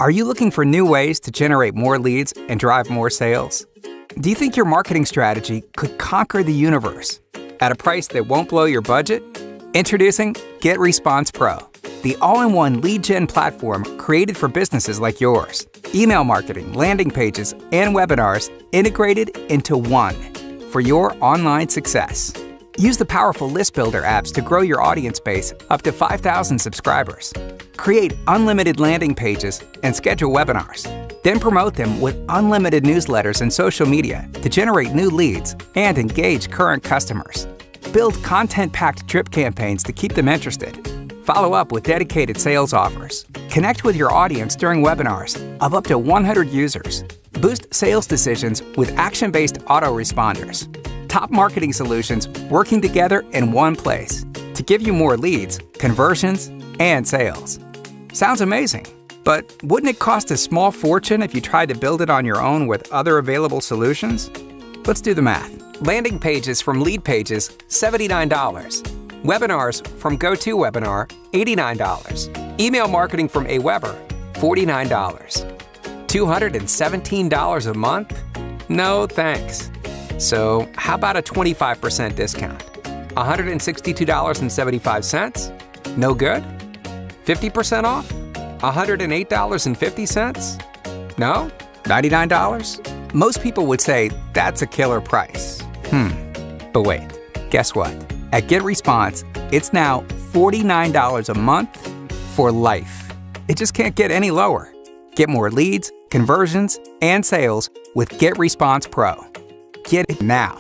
Are you looking for new ways to generate more leads and drive more sales? Do you think your marketing strategy could conquer the universe at a price that won't blow your budget? Introducing GetResponse Pro, the all-in-one lead gen platform created for businesses like yours. Email marketing, landing pages, and webinars integrated into one for your online success. Use the powerful List Builder apps to grow your audience base up to 5,000 subscribers. Create unlimited landing pages and schedule webinars. Then promote them with unlimited newsletters and social media to generate new leads and engage current customers. Build content-packed drip campaigns to keep them interested. Follow up with dedicated sales offers. Connect with your audience during webinars of up to 100 users. Boost sales decisions with action-based autoresponders. Top marketing solutions working together in one place to give you more leads, conversions, and sales. Sounds amazing, but wouldn't it cost a small fortune if you tried to build it on your own with other available solutions? Let's do the math. Landing pages from Leadpages, $79. Webinars from GoToWebinar, $89. Email marketing from Aweber, $49. $217 a month? No thanks. So how about a 25% discount? $162.75? No good? 50% off? $108.50? No? $99? Most people would say that's a killer price. But wait, guess what? At GetResponse, it's now $49 a month for life. It just can't get any lower. Get more leads, conversions, and sales with GetResponse Pro. Get it now.